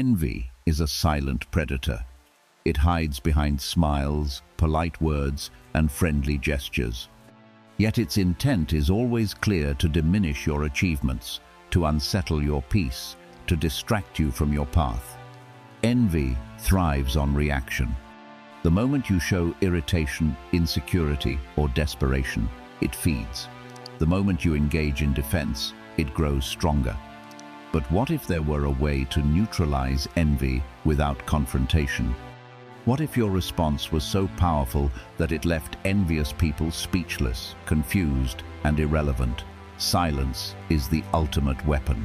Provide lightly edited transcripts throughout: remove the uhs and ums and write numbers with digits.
Envy is a silent predator. It hides behind smiles, polite words, and friendly gestures. Yet its intent is always clear: to diminish your achievements, to unsettle your peace, to distract you from your path. Envy thrives on reaction. The moment you show irritation, insecurity, or desperation, it feeds. The moment you engage in defense, it grows stronger. But what if there were a way to neutralize envy without confrontation? What if your response was so powerful that it left envious people speechless, confused, and irrelevant? Silence is the ultimate weapon.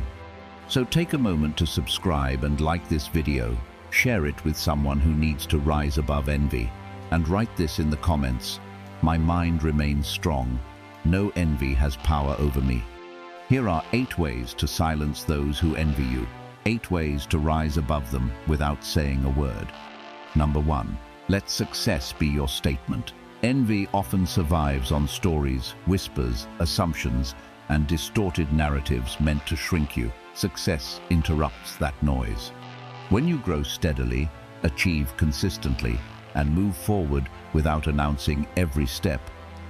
So take a moment to subscribe and like this video. Share it with someone who needs to rise above envy. And write this in the comments: my mind remains strong. No envy has power over me. Here are 8 ways to silence those who envy you. 8 ways to rise above them without saying a word. Number 1. Let success be your statement. Envy often survives on stories, whispers, assumptions, and distorted narratives meant to shrink you. Success interrupts that noise. When you grow steadily, achieve consistently, and move forward without announcing every step,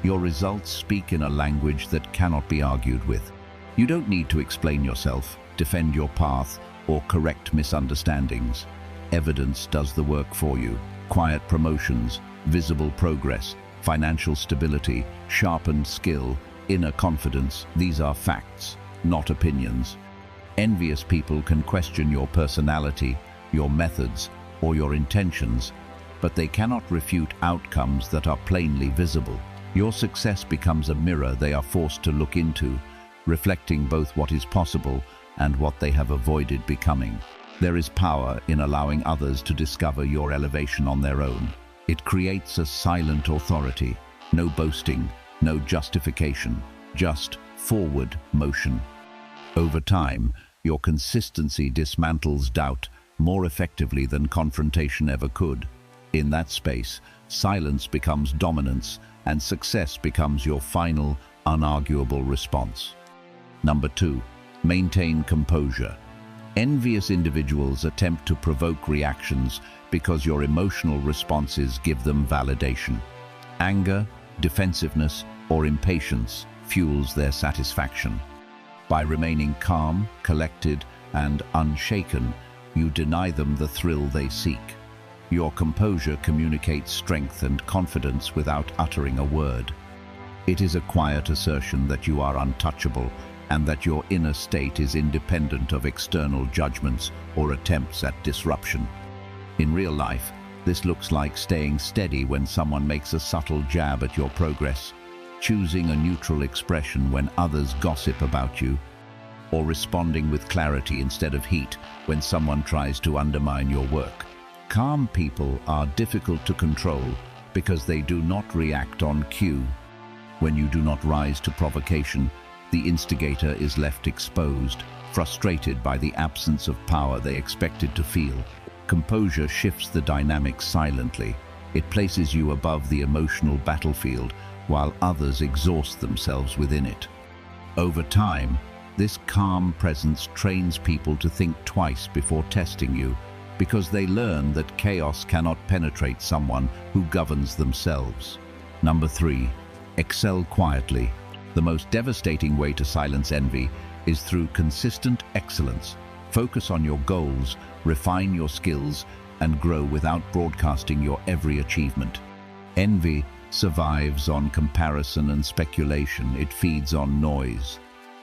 your results speak in a language that cannot be argued with. You don't need to explain yourself, defend your path, or correct misunderstandings. Evidence does the work for you. Quiet promotions, visible progress, financial stability, sharpened skill, inner confidence, these are facts, not opinions. Envious people can question your personality, your methods, or your intentions, but they cannot refute outcomes that are plainly visible. Your success becomes a mirror they are forced to look into, reflecting both what is possible and what they have avoided becoming. There is power in allowing others to discover your elevation on their own. It creates a silent authority. No boasting, no justification, just forward motion. Over time, your consistency dismantles doubt more effectively than confrontation ever could. In that space, silence becomes dominance, and success becomes your final, unarguable response. Number 2. Maintain composure. Envious individuals attempt to provoke reactions because your emotional responses give them validation. Anger, defensiveness, or impatience fuels their satisfaction. By remaining calm, collected, and unshaken, you deny them the thrill they seek. Your composure communicates strength and confidence without uttering a word. It is a quiet assertion that you are untouchable and that your inner state is independent of external judgments or attempts at disruption. In real life, this looks like staying steady when someone makes a subtle jab at your progress, choosing a neutral expression when others gossip about you, or responding with clarity instead of heat when someone tries to undermine your work. Calm people are difficult to control because they do not react on cue. When you do not rise to provocation, the instigator is left exposed, frustrated by the absence of power they expected to feel. Composure shifts the dynamics silently. It places you above the emotional battlefield while others exhaust themselves within it. Over time, this calm presence trains people to think twice before testing you, because they learn that chaos cannot penetrate someone who governs themselves. Number 3. Excel quietly. The most devastating way to silence envy is through consistent excellence. Focus on your goals, refine your skills, and grow without broadcasting your every achievement. Envy survives on comparison and speculation. It feeds on noise.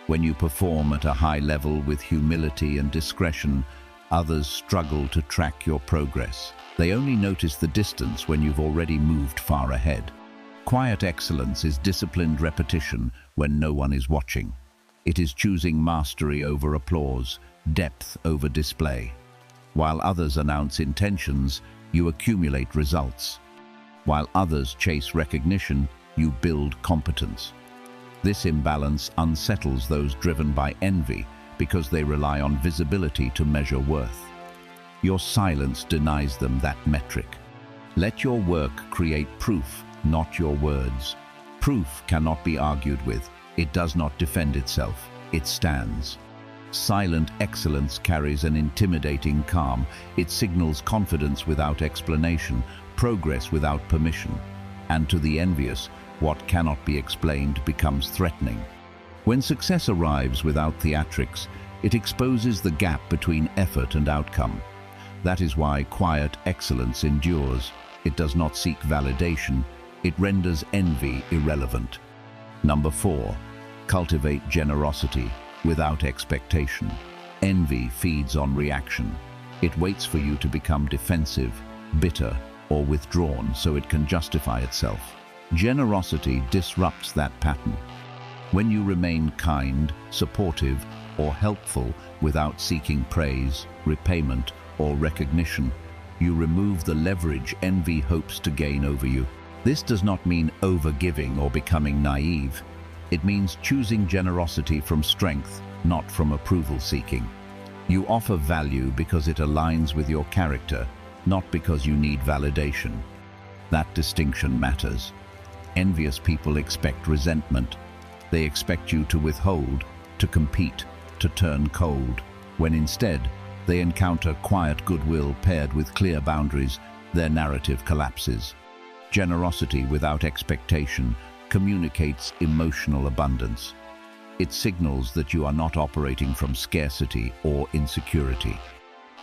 When you perform at a high level with humility and discretion, others struggle to track your progress. They only notice the distance when you've already moved far ahead. Quiet excellence is disciplined repetition when no one is watching. It is choosing mastery over applause, depth over display. While others announce intentions, you accumulate results. While others chase recognition, you build competence. This imbalance unsettles those driven by envy because they rely on visibility to measure worth. Your silence denies them that metric. Let your work create proof, not your words. Proof cannot be argued with. It does not defend itself. It stands. Silent excellence carries an intimidating calm. It signals confidence without explanation, progress without permission. And to the envious, what cannot be explained becomes threatening. When success arrives without theatrics, it exposes the gap between effort and outcome. That is why quiet excellence endures. It does not seek validation. It renders envy irrelevant. Number 4. Cultivate generosity without expectation. Envy feeds on reaction. It waits for you to become defensive, bitter, or withdrawn so it can justify itself. Generosity disrupts that pattern. When you remain kind, supportive, or helpful without seeking praise, repayment, or recognition, you remove the leverage envy hopes to gain over you. This does not mean overgiving or becoming naive. It means choosing generosity from strength, not from approval seeking. You offer value because it aligns with your character, not because you need validation. That distinction matters. Envious people expect resentment. They expect you to withhold, to compete, to turn cold. When instead, they encounter quiet goodwill paired with clear boundaries, their narrative collapses. Generosity without expectation communicates emotional abundance. It signals that you are not operating from scarcity or insecurity.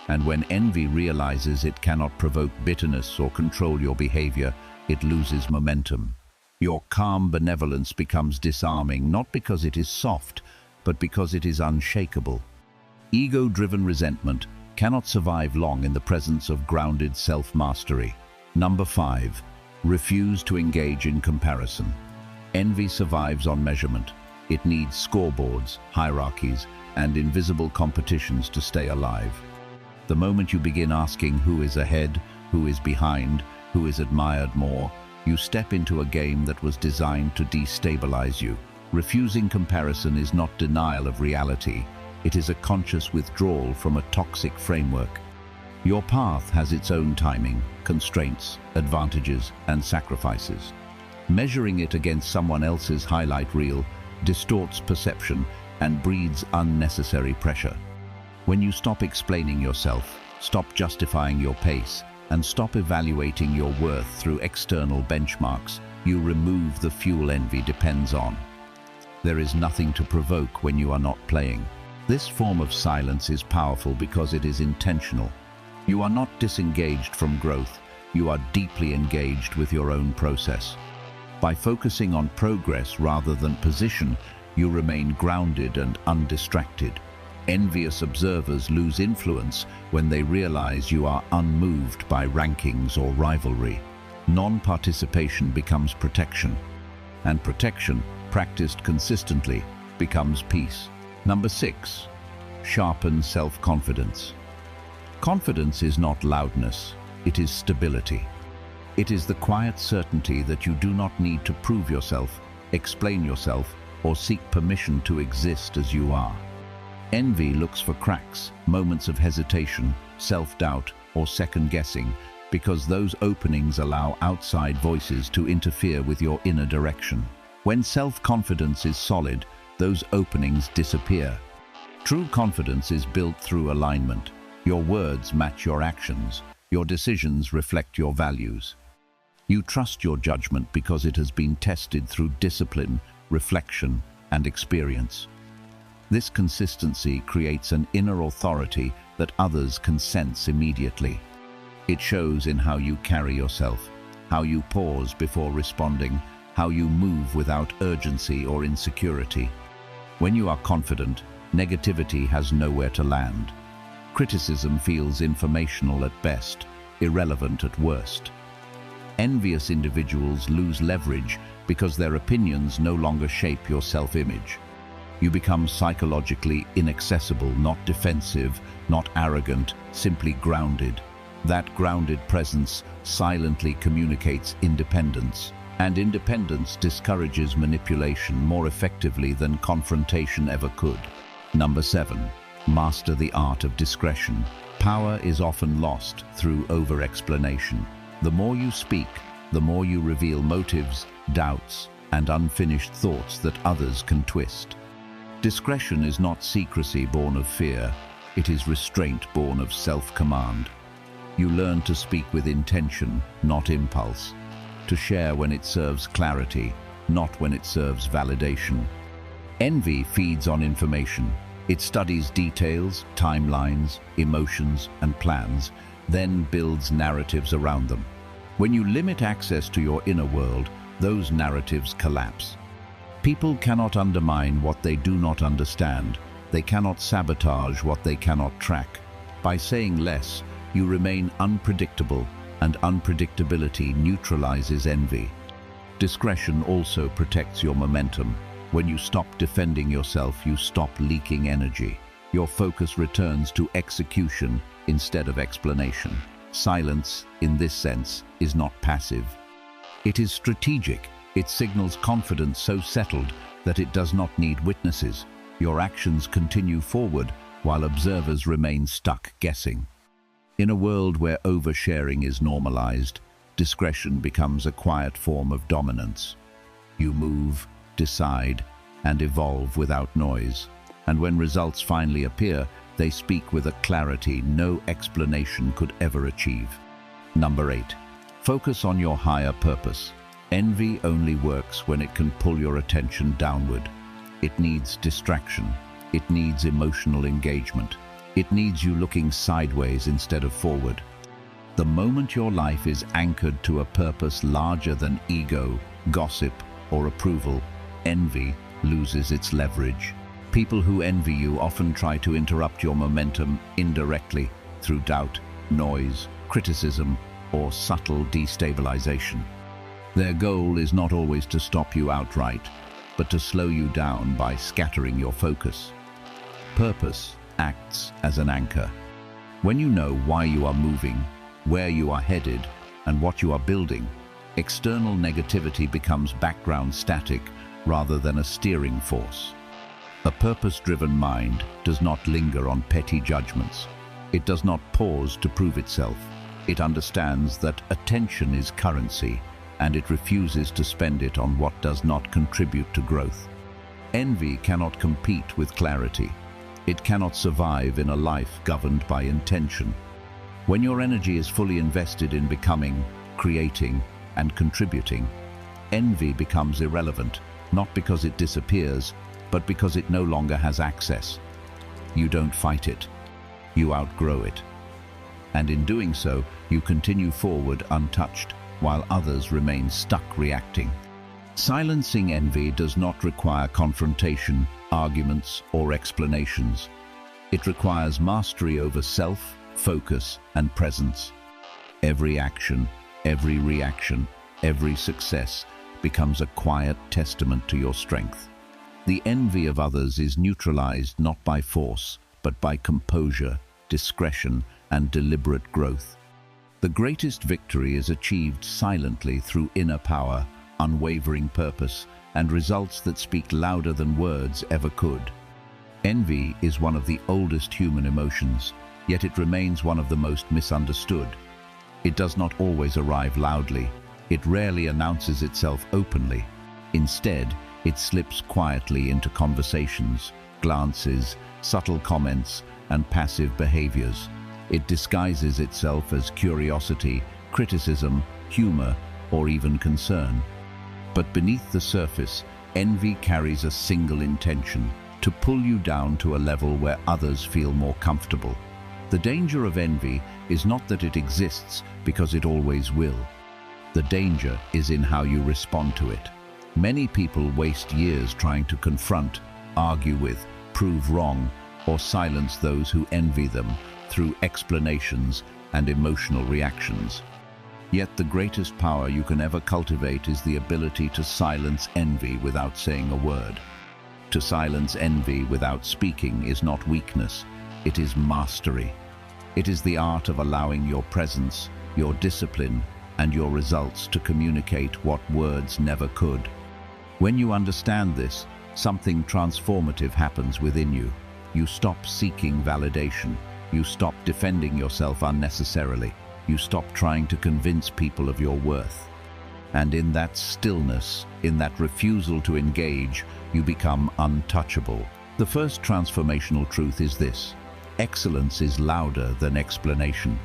And when envy realizes it cannot provoke bitterness or control your behavior, it loses momentum. Your calm benevolence becomes disarming, not because it is soft, but because it is unshakable. Ego-driven resentment cannot survive long in the presence of grounded self-mastery. Number 5. Refuse to engage in comparison. Envy survives on measurement. It needs scoreboards, hierarchies, and invisible competitions to stay alive. The moment you begin asking who is ahead, who is behind, who is admired more, you step into a game that was designed to destabilize you. Refusing comparison is not denial of reality. It is a conscious withdrawal from a toxic framework. Your path has its own timing, constraints, advantages, and sacrifices. Measuring it against someone else's highlight reel distorts perception and breeds unnecessary pressure. When you stop explaining yourself, stop justifying your pace, and stop evaluating your worth through external benchmarks, you remove the fuel envy depends on. There is nothing to provoke when you are not playing. This form of silence is powerful because it is intentional. You are not disengaged from growth, you are deeply engaged with your own process. By focusing on progress rather than position, you remain grounded and undistracted. Envious observers lose influence when they realize you are unmoved by rankings or rivalry. Non-participation becomes protection, and protection, practiced consistently, becomes peace. Number 6. Sharpen self-confidence. Confidence is not loudness, it is stability. It is the quiet certainty that you do not need to prove yourself, explain yourself, or seek permission to exist as you are. Envy looks for cracks, moments of hesitation, self-doubt, or second-guessing, because those openings allow outside voices to interfere with your inner direction. When self-confidence is solid, those openings disappear. True confidence is built through alignment. Your words match your actions. Your decisions reflect your values. You trust your judgment because it has been tested through discipline, reflection, and experience. This consistency creates an inner authority that others can sense immediately. It shows in how you carry yourself, how you pause before responding, how you move without urgency or insecurity. When you are confident, negativity has nowhere to land. Criticism feels informational at best, irrelevant at worst. Envious individuals lose leverage because their opinions no longer shape your self-image. You become psychologically inaccessible, not defensive, not arrogant, simply grounded. That grounded presence silently communicates independence, and independence discourages manipulation more effectively than confrontation ever could. Number 7. Master the art of discretion. Power is often lost through over-explanation. The more you speak, the more you reveal motives, doubts, and unfinished thoughts that others can twist. Discretion is not secrecy born of fear, it is restraint born of self-command. You learn to speak with intention, not impulse, to share when it serves clarity, not when it serves validation. Envy feeds on information. It studies details, timelines, emotions, and plans, then builds narratives around them. When you limit access to your inner world, those narratives collapse. People cannot undermine what they do not understand. They cannot sabotage what they cannot track. By saying less, you remain unpredictable, and unpredictability neutralizes envy. Discretion also protects your momentum. When you stop defending yourself, you stop leaking energy. Your focus returns to execution instead of explanation. Silence, in this sense, is not passive. It is strategic. It signals confidence so settled that it does not need witnesses. Your actions continue forward while observers remain stuck guessing. In a world where oversharing is normalized, discretion becomes a quiet form of dominance. You move, decide, and evolve without noise. And when results finally appear, they speak with a clarity no explanation could ever achieve. Number 8. Focus on your higher purpose. Envy only works when it can pull your attention downward. It needs distraction. It needs emotional engagement. It needs you looking sideways instead of forward. The moment your life is anchored to a purpose larger than ego, gossip, or approval, envy loses its leverage. People who envy you often try to interrupt your momentum indirectly through doubt, noise, criticism, or subtle destabilization. Their goal is not always to stop you outright, but to slow you down by scattering your focus. Purpose acts as an anchor. When you know why you are moving, where you are headed, and what you are building, external negativity becomes background static rather than a steering force. A purpose-driven mind does not linger on petty judgments. It does not pause to prove itself. It understands that attention is currency, and it refuses to spend it on what does not contribute to growth. Envy cannot compete with clarity. It cannot survive in a life governed by intention. When your energy is fully invested in becoming, creating, and contributing, envy becomes irrelevant, not because it disappears, but because it no longer has access. You don't fight it. You outgrow it. And in doing so, you continue forward untouched, while others remain stuck reacting. Silencing envy does not require confrontation, arguments, or explanations. It requires mastery over self, focus, and presence. Every action, every reaction, every success becomes a quiet testament to your strength. The envy of others is neutralized not by force, but by composure, discretion, and deliberate growth. The greatest victory is achieved silently through inner power, unwavering purpose, and results that speak louder than words ever could. Envy is one of the oldest human emotions, yet it remains one of the most misunderstood. It does not always arrive loudly. It rarely announces itself openly. Instead, it slips quietly into conversations, glances, subtle comments, and passive behaviors. It disguises itself as curiosity, criticism, humor, or even concern. But beneath the surface, envy carries a single intention: to pull you down to a level where others feel more comfortable. The danger of envy is not that it exists because it always will. The danger is in how you respond to it. Many people waste years trying to confront, argue with, prove wrong, or silence those who envy them through explanations and emotional reactions. Yet the greatest power you can ever cultivate is the ability to silence envy without saying a word. To silence envy without speaking is not weakness, it is mastery. It is the art of allowing your presence, your discipline, and your results to communicate what words never could. When you understand this, something transformative happens within you. You stop seeking validation. You stop defending yourself unnecessarily. You stop trying to convince people of your worth. And in that stillness, in that refusal to engage, you become untouchable. The first transformational truth is this: excellence is louder than explanation.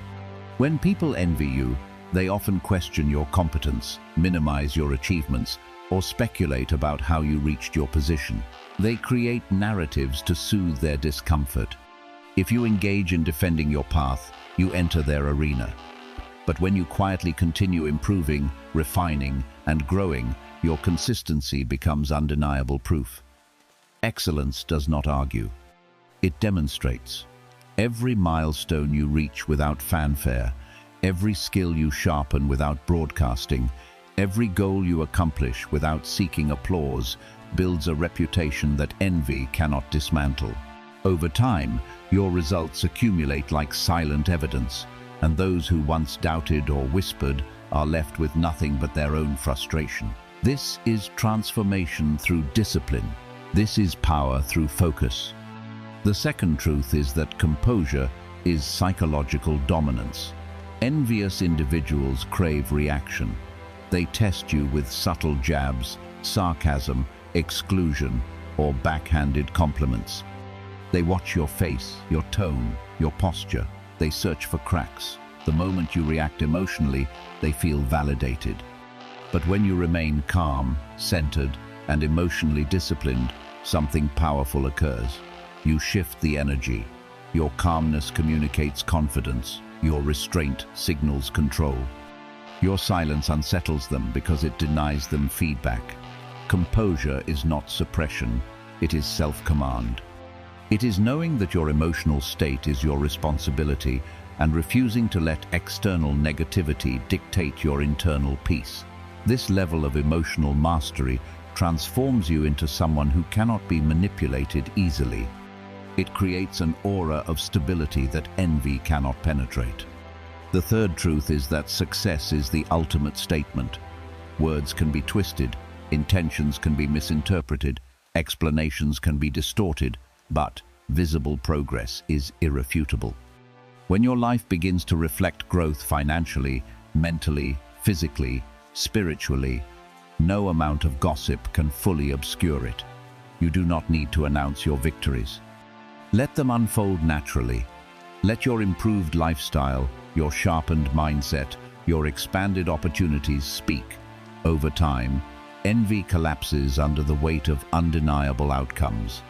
When people envy you, they often question your competence, minimize your achievements, or speculate about how you reached your position. They create narratives to soothe their discomfort. If you engage in defending your path, you enter their arena. But when you quietly continue improving, refining, and growing, your consistency becomes undeniable proof. Excellence does not argue. It demonstrates. Every milestone you reach without fanfare, every skill you sharpen without broadcasting, every goal you accomplish without seeking applause builds a reputation that envy cannot dismantle. Over time, your results accumulate like silent evidence, and those who once doubted or whispered are left with nothing but their own frustration. This is transformation through discipline. This is power through focus. The second truth is that composure is psychological dominance. Envious individuals crave reaction. They test you with subtle jabs, sarcasm, exclusion, or backhanded compliments. They watch your face, your tone, your posture. They search for cracks. The moment you react emotionally, they feel validated. But when you remain calm, centered, and emotionally disciplined, something powerful occurs. You shift the energy. Your calmness communicates confidence. Your restraint signals control. Your silence unsettles them because it denies them feedback. Composure is not suppression, it is self-command. It is knowing that your emotional state is your responsibility and refusing to let external negativity dictate your internal peace. This level of emotional mastery transforms you into someone who cannot be manipulated easily. It creates an aura of stability that envy cannot penetrate. The third truth is that success is the ultimate statement. Words can be twisted, intentions can be misinterpreted, explanations can be distorted, but visible progress is irrefutable. When your life begins to reflect growth financially, mentally, physically, spiritually, no amount of gossip can fully obscure it. You do not need to announce your victories. Let them unfold naturally. Let your improved lifestyle, your sharpened mindset, your expanded opportunities speak. Over time, envy collapses under the weight of undeniable outcomes.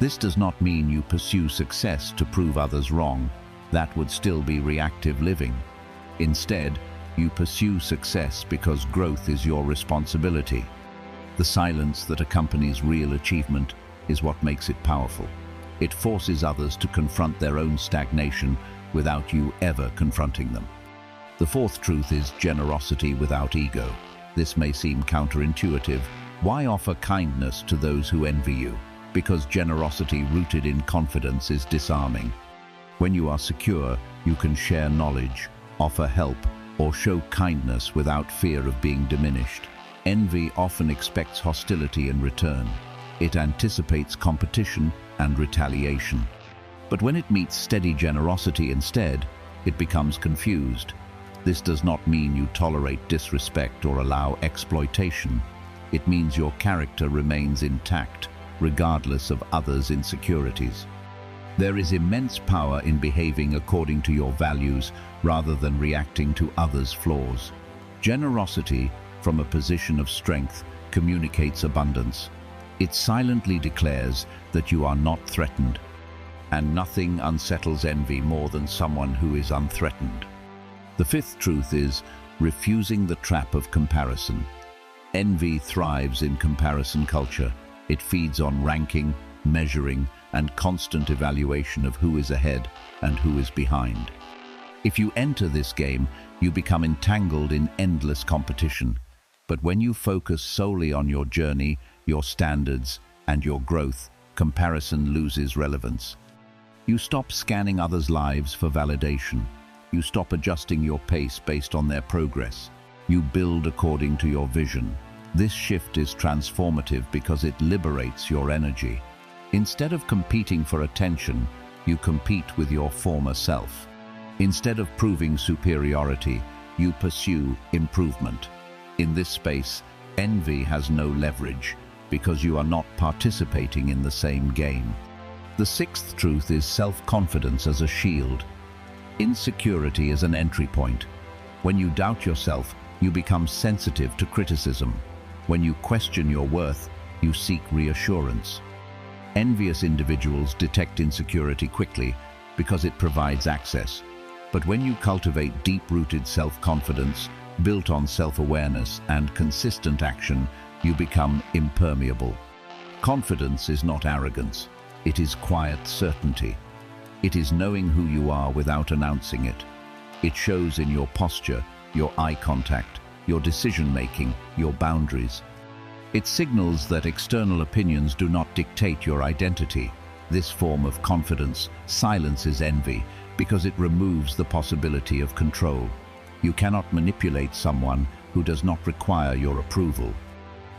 This does not mean you pursue success to prove others wrong. That would still be reactive living. Instead, you pursue success because growth is your responsibility. The silence that accompanies real achievement is what makes it powerful. It forces others to confront their own stagnation without you ever confronting them. The fourth truth is generosity without ego. This may seem counterintuitive. Why offer kindness to those who envy you? Because generosity rooted in confidence is disarming. When you are secure, you can share knowledge, offer help, or show kindness without fear of being diminished. Envy often expects hostility in return. It anticipates competition and retaliation. But when it meets steady generosity instead, it becomes confused. This does not mean you tolerate disrespect or allow exploitation. It means your character remains intact, regardless of others' insecurities. There is immense power in behaving according to your values rather than reacting to others' flaws. Generosity, from a position of strength, communicates abundance. It silently declares that you are not threatened, and nothing unsettles envy more than someone who is unthreatened. The fifth truth is refusing the trap of comparison. Envy thrives in comparison culture. It feeds on ranking, measuring, and constant evaluation of who is ahead and who is behind. If you enter this game, you become entangled in endless competition. But when you focus solely on your journey, your standards, and your growth, comparison loses relevance. You stop scanning others' lives for validation. You stop adjusting your pace based on their progress. You build according to your vision. This shift is transformative because it liberates your energy. Instead of competing for attention, you compete with your former self. Instead of proving superiority, you pursue improvement. In this space, envy has no leverage because you are not participating in the same game. The sixth truth is self-confidence as a shield. Insecurity is an entry point. When you doubt yourself, you become sensitive to criticism. When you question your worth, you seek reassurance. Envious individuals detect insecurity quickly because it provides access. But when you cultivate deep-rooted self-confidence, built on self-awareness and consistent action, you become impermeable. Confidence is not arrogance. It is quiet certainty. It is knowing who you are without announcing it. It shows in your posture, your eye contact, your decision-making, your boundaries. It signals that external opinions do not dictate your identity. This form of confidence silences envy because it removes the possibility of control. You cannot manipulate someone who does not require your approval.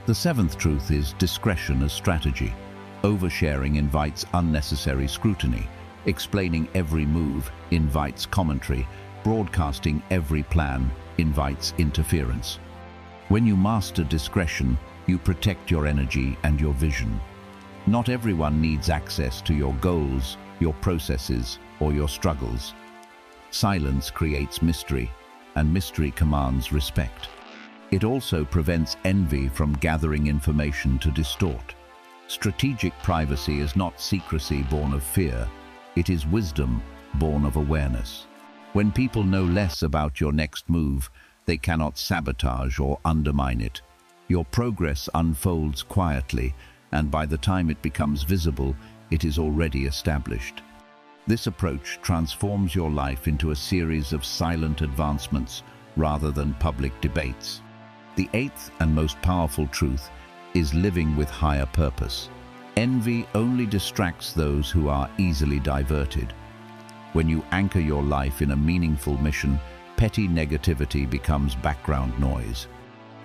The seventh truth is discretion as strategy. Oversharing invites unnecessary scrutiny. Explaining every move invites commentary. Broadcasting every plan invites interference. When you master discretion, you protect your energy and your vision. Not everyone needs access to your goals, your processes, or your struggles. Silence creates mystery, and mystery commands respect. It also prevents envy from gathering information to distort. Strategic privacy is not secrecy born of fear. It is wisdom born of awareness. When people know less about your next move, they cannot sabotage or undermine it. Your progress unfolds quietly, and by the time it becomes visible, it is already established. This approach transforms your life into a series of silent advancements rather than public debates. The eighth and most powerful truth is living with higher purpose. Envy only distracts those who are easily diverted. When you anchor your life in a meaningful mission, petty negativity becomes background noise.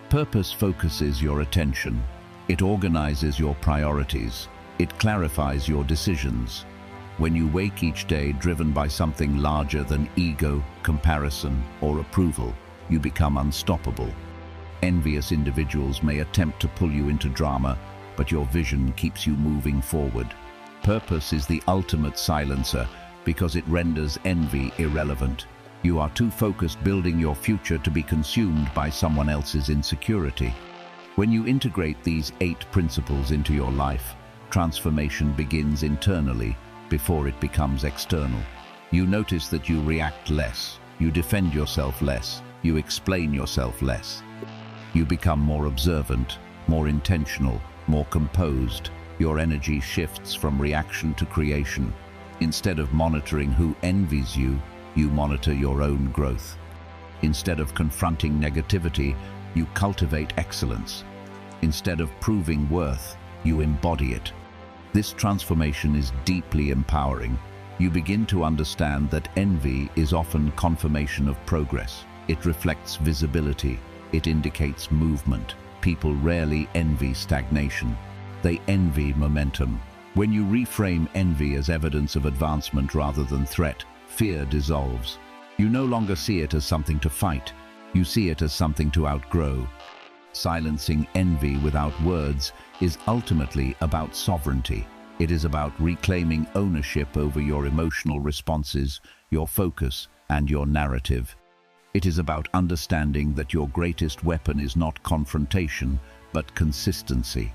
Purpose focuses your attention. It organizes your priorities. It clarifies your decisions. When you wake each day driven by something larger than ego, comparison, or approval, you become unstoppable. Envious individuals may attempt to pull you into drama, but your vision keeps you moving forward. Purpose is the ultimate silencer because it renders envy irrelevant. You are too focused building your future to be consumed by someone else's insecurity. When you integrate these 8 principles into your life, transformation begins internally before it becomes external. You notice that you react less, you defend yourself less, you explain yourself less. You become more observant, more intentional, more composed. Your energy shifts from reaction to creation. Instead of monitoring who envies you, you monitor your own growth. Instead of confronting negativity, you cultivate excellence. Instead of proving worth, you embody it. This transformation is deeply empowering. You begin to understand that envy is often confirmation of progress. It reflects visibility. It indicates movement. People rarely envy stagnation. They envy momentum. When you reframe envy as evidence of advancement rather than threat, fear dissolves. You no longer see it as something to fight. You see it as something to outgrow. Silencing envy without words is ultimately about sovereignty. It is about reclaiming ownership over your emotional responses, your focus, and your narrative. It is about understanding that your greatest weapon is not confrontation, but consistency.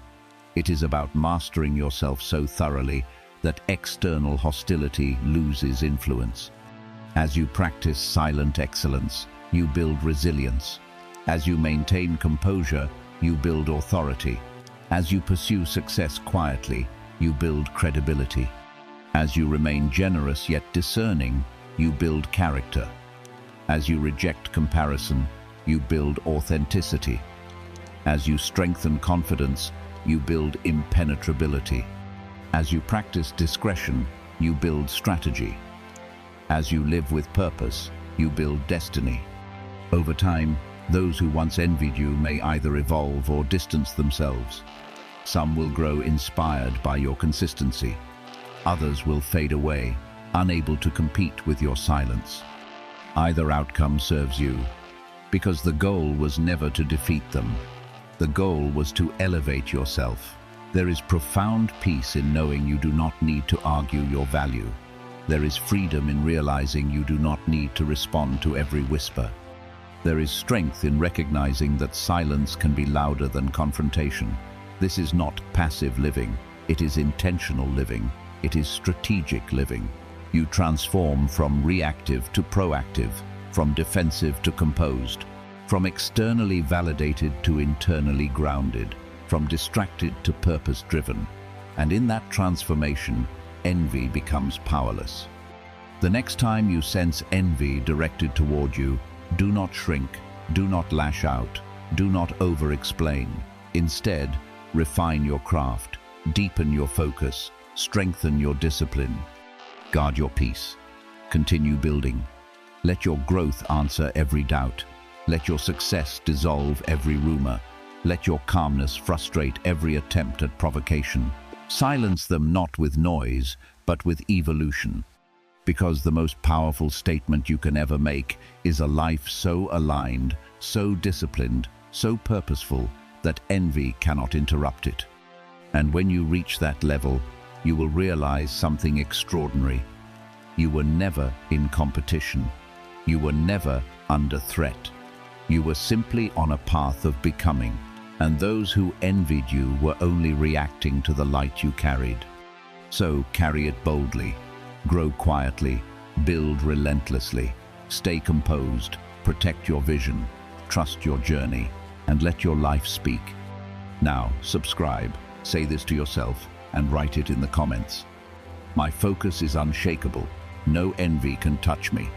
It is about mastering yourself so thoroughly that external hostility loses influence. As you practice silent excellence, you build resilience. As you maintain composure, you build authority. As you pursue success quietly, you build credibility. As you remain generous yet discerning, you build character. As you reject comparison, you build authenticity. As you strengthen confidence, you build impenetrability. As you practice discretion, you build strategy. As you live with purpose, you build destiny. Over time, those who once envied you may either evolve or distance themselves. Some will grow inspired by your consistency. Others will fade away, unable to compete with your silence. Either outcome serves you, because the goal was never to defeat them. The goal was to elevate yourself. There is profound peace in knowing you do not need to argue your value. There is freedom in realizing you do not need to respond to every whisper. There is strength in recognizing that silence can be louder than confrontation. This is not passive living, it is intentional living, it is strategic living. You transform from reactive to proactive, from defensive to composed, from externally validated to internally grounded, from distracted to purpose-driven. And in that transformation, envy becomes powerless. The next time you sense envy directed toward you, do not shrink, do not lash out, do not over-explain. Instead, refine your craft, deepen your focus, strengthen your discipline. Guard your peace. Continue building. Let your growth answer every doubt. Let your success dissolve every rumor. Let your calmness frustrate every attempt at provocation. Silence them not with noise, but with evolution. Because the most powerful statement you can ever make is a life so aligned, so disciplined, so purposeful that envy cannot interrupt it. And when you reach that level, you will realize something extraordinary. You were never in competition. You were never under threat. You were simply on a path of becoming, and those who envied you were only reacting to the light you carried. So carry it boldly, grow quietly, build relentlessly, stay composed, protect your vision, trust your journey, and let your life speak. Now, subscribe, say this to yourself, and write it in the comments. My focus is unshakable. No envy can touch me.